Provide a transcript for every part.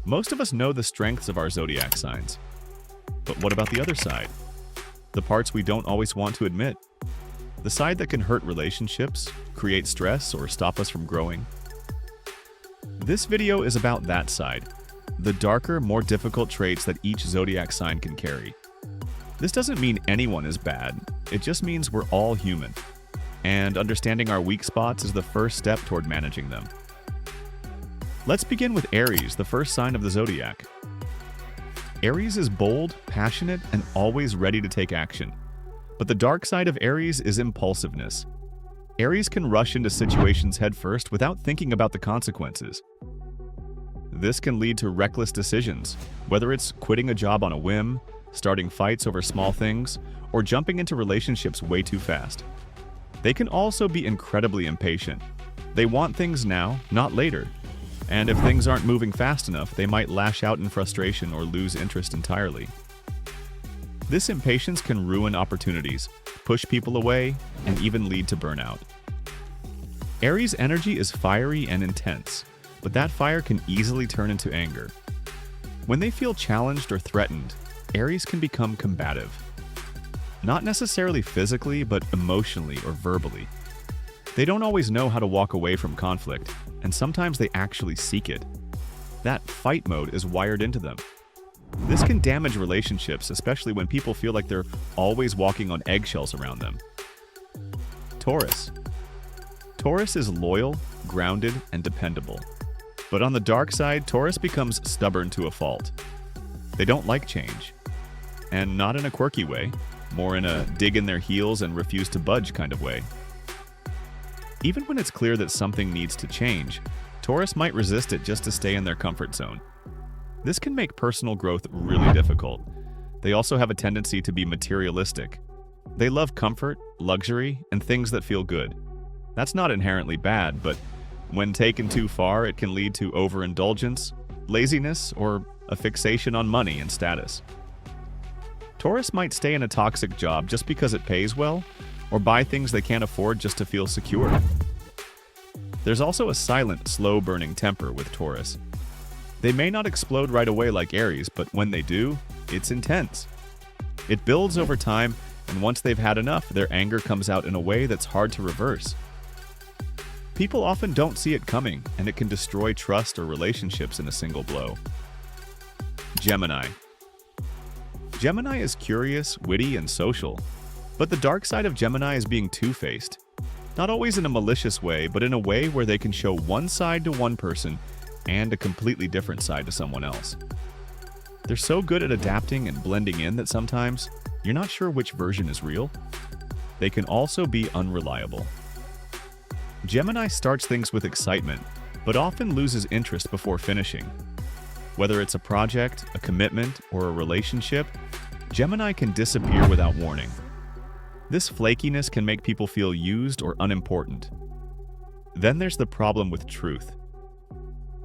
Most of us know the strengths of our zodiac signs. But what about the other side? The parts we don't always want to admit. The side that can hurt relationships, create stress, or stop us from growing. This video is about that side, the darker, more difficult traits that each zodiac sign can carry. This doesn't mean anyone is bad, it just means we're all human, and understanding our weak spots is the first step toward managing them. Let's begin with Aries, the first sign of the zodiac. Aries is bold, passionate, and always ready to take action. But the dark side of Aries is impulsiveness. Aries can rush into situations headfirst without thinking about the consequences. This can lead to reckless decisions, whether it's quitting a job on a whim, starting fights over small things, or jumping into relationships way too fast. They can also be incredibly impatient. They want things now, not later. And if things aren't moving fast enough, they might lash out in frustration or lose interest entirely. This impatience can ruin opportunities, push people away, and even lead to burnout. Aries' energy is fiery and intense, but that fire can easily turn into anger. When they feel challenged or threatened, Aries can become combative. Not necessarily physically, but emotionally or verbally. They don't always know how to walk away from conflict, and sometimes they actually seek it. That fight mode is wired into them. This can damage relationships, especially when people feel like they're always walking on eggshells around them. Taurus. Taurus is loyal, grounded, and dependable. But on the dark side, Taurus becomes stubborn to a fault. They don't like change. And not in a quirky way, more in a dig in their heels and refuse to budge kind of way. Even when it's clear that something needs to change, Taurus might resist it just to stay in their comfort zone. This can make personal growth really difficult. They also have a tendency to be materialistic. They love comfort, luxury, and things that feel good. That's not inherently bad, but when taken too far, it can lead to overindulgence, laziness, or a fixation on money and status. Taurus might stay in a toxic job just because it pays well, or buy things they can't afford just to feel secure. There's also a silent, slow-burning temper with Taurus. They may not explode right away like Aries, but when they do, it's intense. It builds over time, and once they've had enough, their anger comes out in a way that's hard to reverse. People often don't see it coming, and it can destroy trust or relationships in a single blow. Gemini. Gemini is curious, witty, and social. But the dark side of Gemini is being two-faced. Not always in a malicious way, but in a way where they can show one side to one person and a completely different side to someone else. They're so good at adapting and blending in that sometimes you're not sure which version is real. They can also be unreliable. Gemini starts things with excitement, but often loses interest before finishing. Whether it's a project, a commitment, or a relationship, Gemini can disappear without warning. This flakiness can make people feel used or unimportant. Then there's the problem with truth.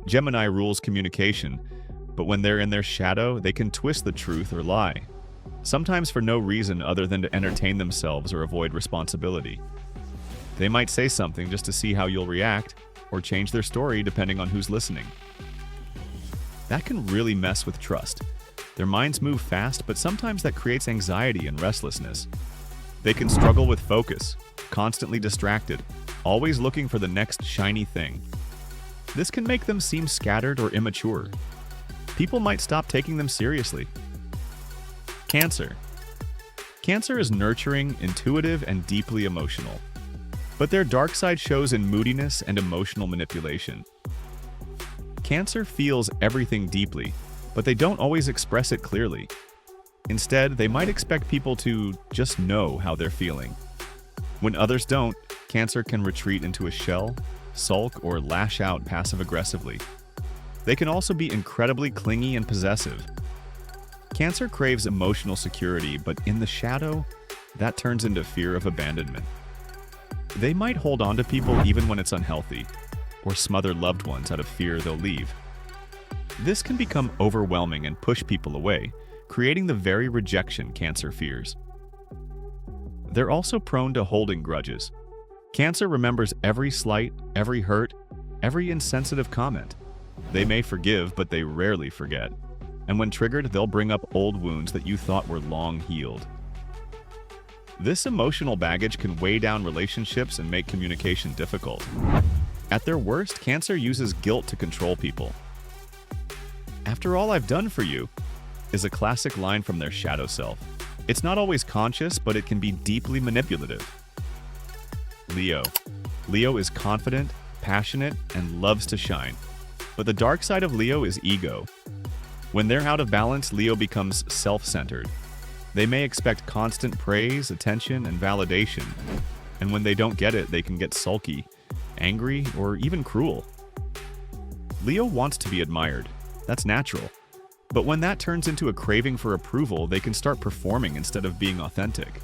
Gemini rules communication, but when they're in their shadow, they can twist the truth or lie, sometimes for no reason other than to entertain themselves or avoid responsibility. They might say something just to see how you'll react, or change their story depending on who's listening. That can really mess with trust. Their minds move fast, but sometimes that creates anxiety and restlessness. They can struggle with focus, constantly distracted, always looking for the next shiny thing. This can make them seem scattered or immature. People might stop taking them seriously. Cancer. Cancer is nurturing, intuitive, and deeply emotional. But their dark side shows in moodiness and emotional manipulation. Cancer feels everything deeply, but they don't always express it clearly. Instead, they might expect people to just know how they're feeling. When others don't, Cancer can retreat into a shell, sulk, or lash out passive-aggressively. They can also be incredibly clingy and possessive. Cancer craves emotional security, but in the shadow, that turns into fear of abandonment. They might hold on to people even when it's unhealthy, or smother loved ones out of fear they'll leave. This can become overwhelming and push people away, creating the very rejection Cancer fears. They're also prone to holding grudges. Cancer remembers every slight, every hurt, every insensitive comment. They may forgive, but they rarely forget. And when triggered, they'll bring up old wounds that you thought were long healed. This emotional baggage can weigh down relationships and make communication difficult. At their worst, Cancer uses guilt to control people. "After all I've done for you," is a classic line from their shadow self. It's not always conscious, but it can be deeply manipulative. Leo. Leo is confident, passionate, and loves to shine. But the dark side of Leo is ego. When they're out of balance, Leo becomes self-centered. They may expect constant praise, attention, and validation. And when they don't get it, they can get sulky, angry, or even cruel. Leo wants to be admired. That's natural. But when that turns into a craving for approval, they can start performing instead of being authentic.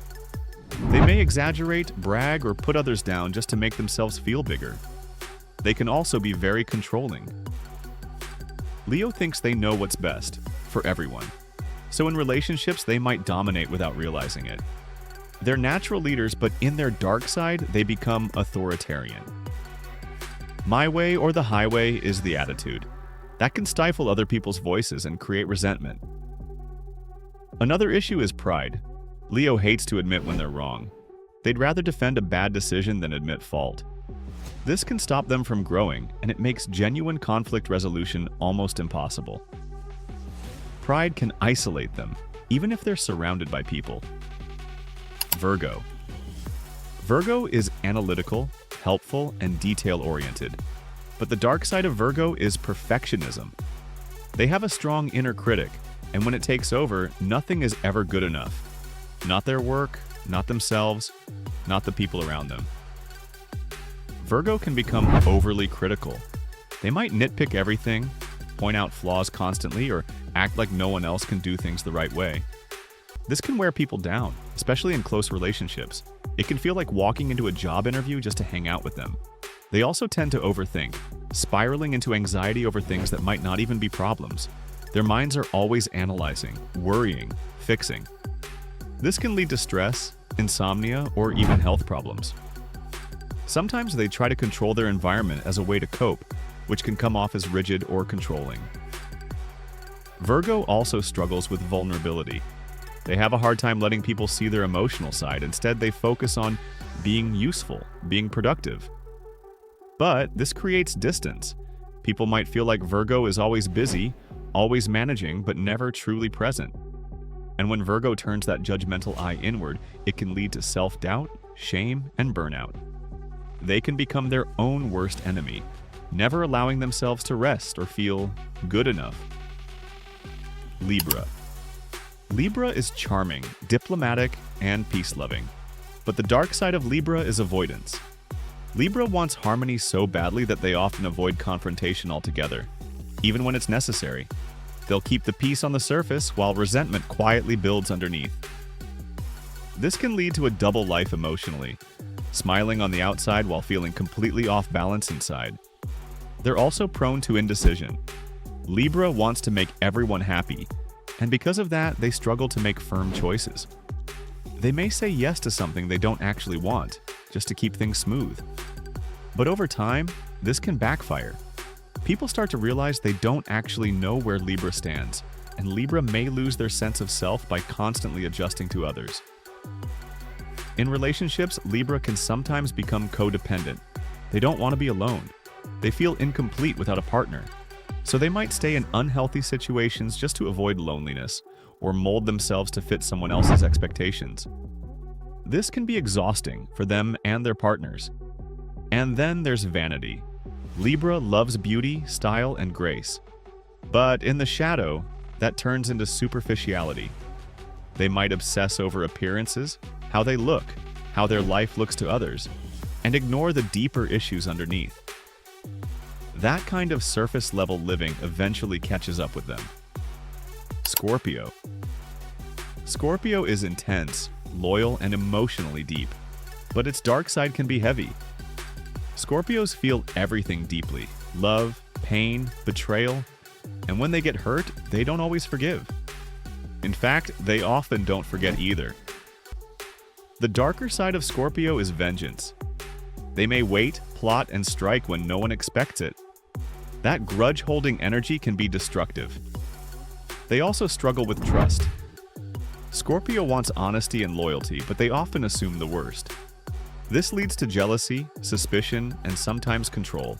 They may exaggerate, brag, or put others down just to make themselves feel bigger. They can also be very controlling. Leo thinks they know what's best for everyone. So in relationships, they might dominate without realizing it. They're natural leaders, but in their dark side, they become authoritarian. My way or the highway is the attitude. That can stifle other people's voices and create resentment. Another issue is pride. Leo hates to admit when they're wrong. They'd rather defend a bad decision than admit fault. This can stop them from growing, and it makes genuine conflict resolution almost impossible. Pride can isolate them, even if they're surrounded by people. Virgo. Virgo is analytical, helpful, and detail-oriented. But the dark side of Virgo is perfectionism. They have a strong inner critic, and when it takes over, nothing is ever good enough. Not their work, not themselves, not the people around them. Virgo can become overly critical. They might nitpick everything, point out flaws constantly, or act like no one else can do things the right way. This can wear people down, especially in close relationships. It can feel like walking into a job interview just to hang out with them. They also tend to overthink, spiraling into anxiety over things that might not even be problems. Their minds are always analyzing, worrying, fixing. This can lead to stress, insomnia, or even health problems. Sometimes they try to control their environment as a way to cope, which can come off as rigid or controlling. Virgo also struggles with vulnerability. They have a hard time letting people see their emotional side. Instead, they focus on being useful, being productive. But this creates distance. People might feel like Virgo is always busy, always managing, but never truly present. And when Virgo turns that judgmental eye inward, it can lead to self-doubt, shame, and burnout. They can become their own worst enemy, never allowing themselves to rest or feel good enough. Libra. Libra is charming, diplomatic, and peace-loving. But the dark side of Libra is avoidance. Libra wants harmony so badly that they often avoid confrontation altogether, even when it's necessary. They'll keep the peace on the surface while resentment quietly builds underneath. This can lead to a double life emotionally, smiling on the outside while feeling completely off balance inside. They're also prone to indecision. Libra wants to make everyone happy, and because of that, they struggle to make firm choices. They may say yes to something they don't actually want, just to keep things smooth. But over time, this can backfire. People start to realize they don't actually know where Libra stands, and Libra may lose their sense of self by constantly adjusting to others. In relationships, Libra can sometimes become codependent. They don't want to be alone. They feel incomplete without a partner. So they might stay in unhealthy situations just to avoid loneliness, or mold themselves to fit someone else's expectations. This can be exhausting for them and their partners. And then there's vanity. Libra loves beauty, style, and grace. But in the shadow, that turns into superficiality. They might obsess over appearances, how they look, how their life looks to others, and ignore the deeper issues underneath. That kind of surface-level living eventually catches up with them. Scorpio. Scorpio is intense, loyal, and emotionally deep, but its dark side can be heavy. Scorpios feel everything deeply: love, pain, betrayal, and when they get hurt, they don't always forgive. In fact, they often don't forget either. The darker side of Scorpio is vengeance. They may wait, plot, and strike when no one expects it. That grudge-holding energy can be destructive. They also struggle with trust. Scorpio wants honesty and loyalty, but they often assume the worst. This leads to jealousy, suspicion, and sometimes control.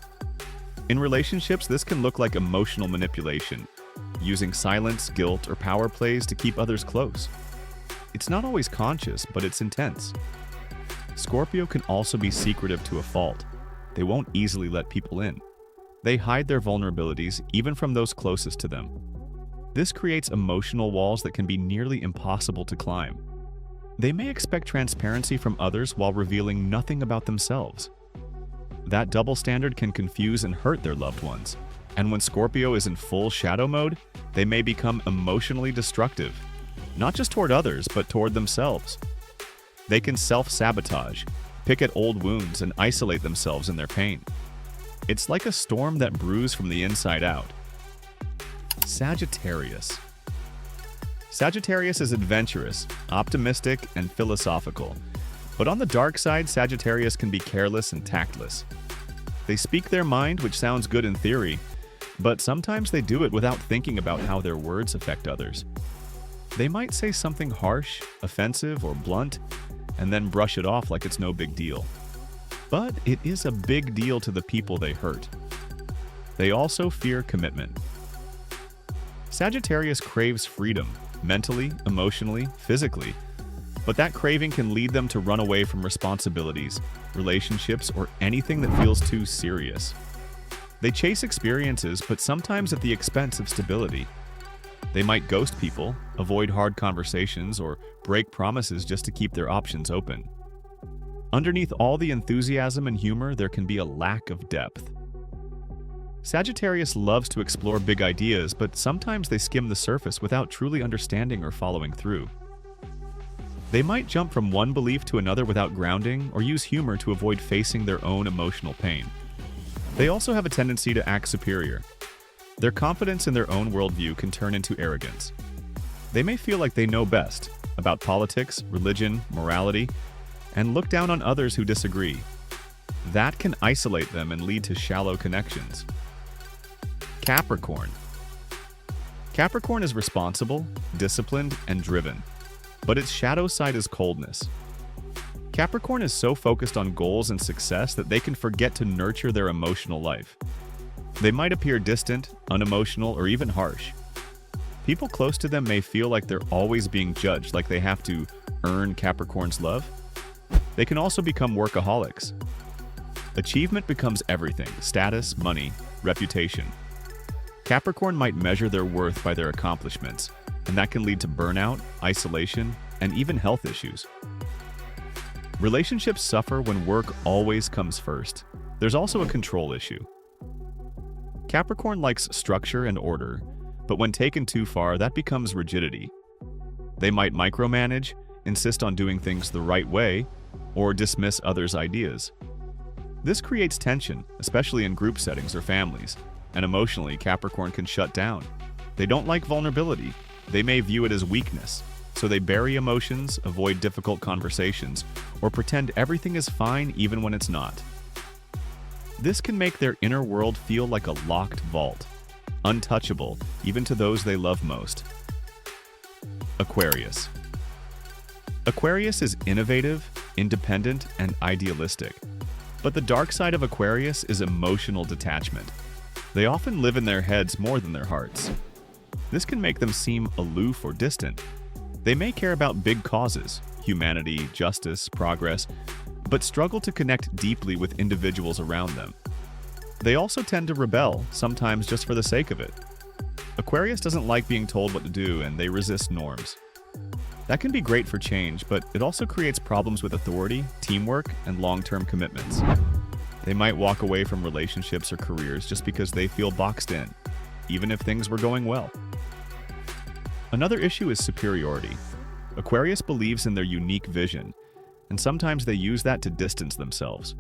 In relationships, this can look like emotional manipulation, using silence, guilt, or power plays to keep others close. It's not always conscious, but it's intense. Scorpio can also be secretive to a fault. They won't easily let people in. They hide their vulnerabilities, even from those closest to them. This creates emotional walls that can be nearly impossible to climb. They may expect transparency from others while revealing nothing about themselves. That double standard can confuse and hurt their loved ones. And when Scorpio is in full shadow mode, they may become emotionally destructive, not just toward others, but toward themselves. They can self-sabotage, pick at old wounds, and isolate themselves in their pain. It's like a storm that brews from the inside out. Sagittarius. Sagittarius is adventurous, optimistic, and philosophical. But on the dark side, Sagittarius can be careless and tactless. They speak their mind, which sounds good in theory, but sometimes they do it without thinking about how their words affect others. They might say something harsh, offensive, or blunt, and then brush it off like it's no big deal. But it is a big deal to the people they hurt. They also fear commitment. Sagittarius craves freedom, mentally, emotionally, physically, but that craving can lead them to run away from responsibilities, relationships, or anything that feels too serious. They chase experiences, but sometimes at the expense of stability. They might ghost people, avoid hard conversations, or break promises just to keep their options open. Underneath all the enthusiasm and humor, there can be a lack of depth. Sagittarius loves to explore big ideas, but sometimes they skim the surface without truly understanding or following through. They might jump from one belief to another without grounding, or use humor to avoid facing their own emotional pain. They also have a tendency to act superior. Their confidence in their own worldview can turn into arrogance. They may feel like they know best about politics, religion, morality, and look down on others who disagree. That can isolate them and lead to shallow connections. Capricorn. Capricorn is responsible, disciplined, and driven, but its shadow side is coldness. Capricorn is so focused on goals and success that they can forget to nurture their emotional life. They might appear distant, unemotional, or even harsh. People close to them may feel like they're always being judged, like they have to earn Capricorn's love. They can also become workaholics. Achievement becomes everything: status, money, reputation. Capricorn might measure their worth by their accomplishments, and that can lead to burnout, isolation, and even health issues. Relationships suffer when work always comes first. There's also a control issue. Capricorn likes structure and order, but when taken too far, that becomes rigidity. They might micromanage, insist on doing things the right way, or dismiss others' ideas. This creates tension, especially in group settings or families, and emotionally, Capricorn can shut down. They don't like vulnerability. They may view it as weakness, so they bury emotions, avoid difficult conversations, or pretend everything is fine even when it's not. This can make their inner world feel like a locked vault, untouchable even to those they love most. Aquarius. Aquarius is innovative, independent, and idealistic. But the dark side of Aquarius is emotional detachment. They often live in their heads more than their hearts. This can make them seem aloof or distant. They may care about big causes, humanity, justice, progress, but struggle to connect deeply with individuals around them. They also tend to rebel, sometimes just for the sake of it. Aquarius doesn't like being told what to do, and they resist norms. That can be great for change, but it also creates problems with authority, teamwork, and long-term commitments. They might walk away from relationships or careers just because they feel boxed in, even if things were going well. Another issue is superiority. Aquarius believes in their unique vision, and sometimes they use that to distance themselves.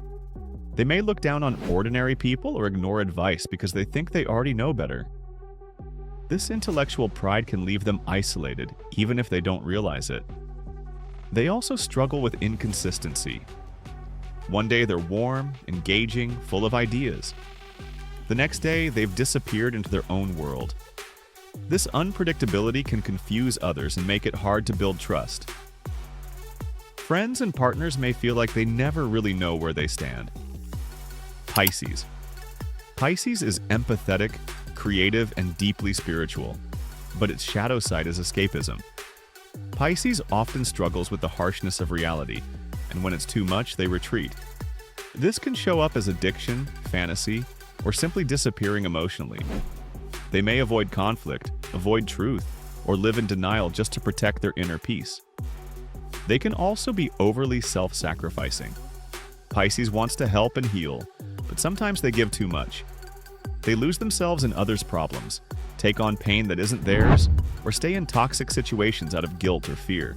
They may look down on ordinary people or ignore advice because they think they already know better. This intellectual pride can leave them isolated, even if they don't realize it. They also struggle with inconsistency. One day they're warm, engaging, full of ideas. The next day, they've disappeared into their own world. This unpredictability can confuse others and make it hard to build trust. Friends and partners may feel like they never really know where they stand. Pisces. Pisces is empathetic, creative, and deeply spiritual, but its shadow side is escapism. Pisces often struggles with the harshness of reality, and when it's too much, they retreat. This can show up as addiction, fantasy, or simply disappearing emotionally. They may avoid conflict, avoid truth, or live in denial just to protect their inner peace. They can also be overly self-sacrificing. Pisces wants to help and heal, but sometimes they give too much. They lose themselves in others' problems, take on pain that isn't theirs, or stay in toxic situations out of guilt or fear.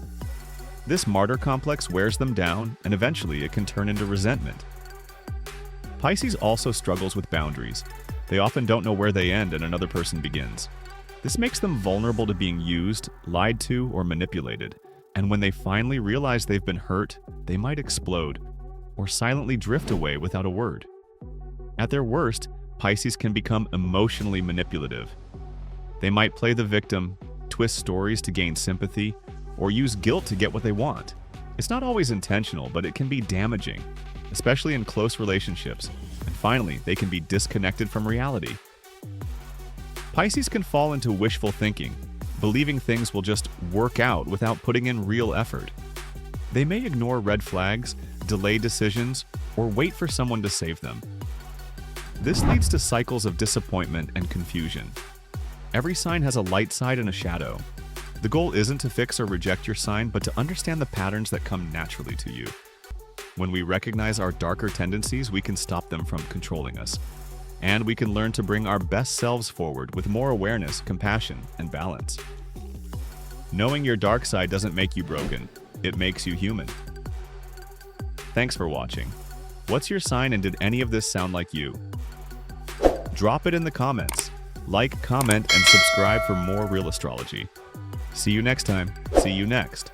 This martyr complex wears them down, and eventually it can turn into resentment. Pisces also struggles with boundaries. They often don't know where they end and another person begins. This makes them vulnerable to being used, lied to, or manipulated. And when they finally realize they've been hurt, they might explode, or silently drift away without a word. At their worst, Pisces can become emotionally manipulative. They might play the victim, twist stories to gain sympathy, or use guilt to get what they want. It's not always intentional, but it can be damaging, especially in close relationships. And finally, they can be disconnected from reality. Pisces can fall into wishful thinking, believing things will just work out without putting in real effort. They may ignore red flags, delay decisions, or wait for someone to save them. This leads to cycles of disappointment and confusion. Every sign has a light side and a shadow. The goal isn't to fix or reject your sign, but to understand the patterns that come naturally to you. When we recognize our darker tendencies, we can stop them from controlling us. And we can learn to bring our best selves forward with more awareness, compassion, and balance. Knowing your dark side doesn't make you broken. It makes you human. Thanks for watching. What's your sign and did any of this sound like you? Drop it in the comments. Like, comment, and subscribe for more real astrology. See you next time. See you next.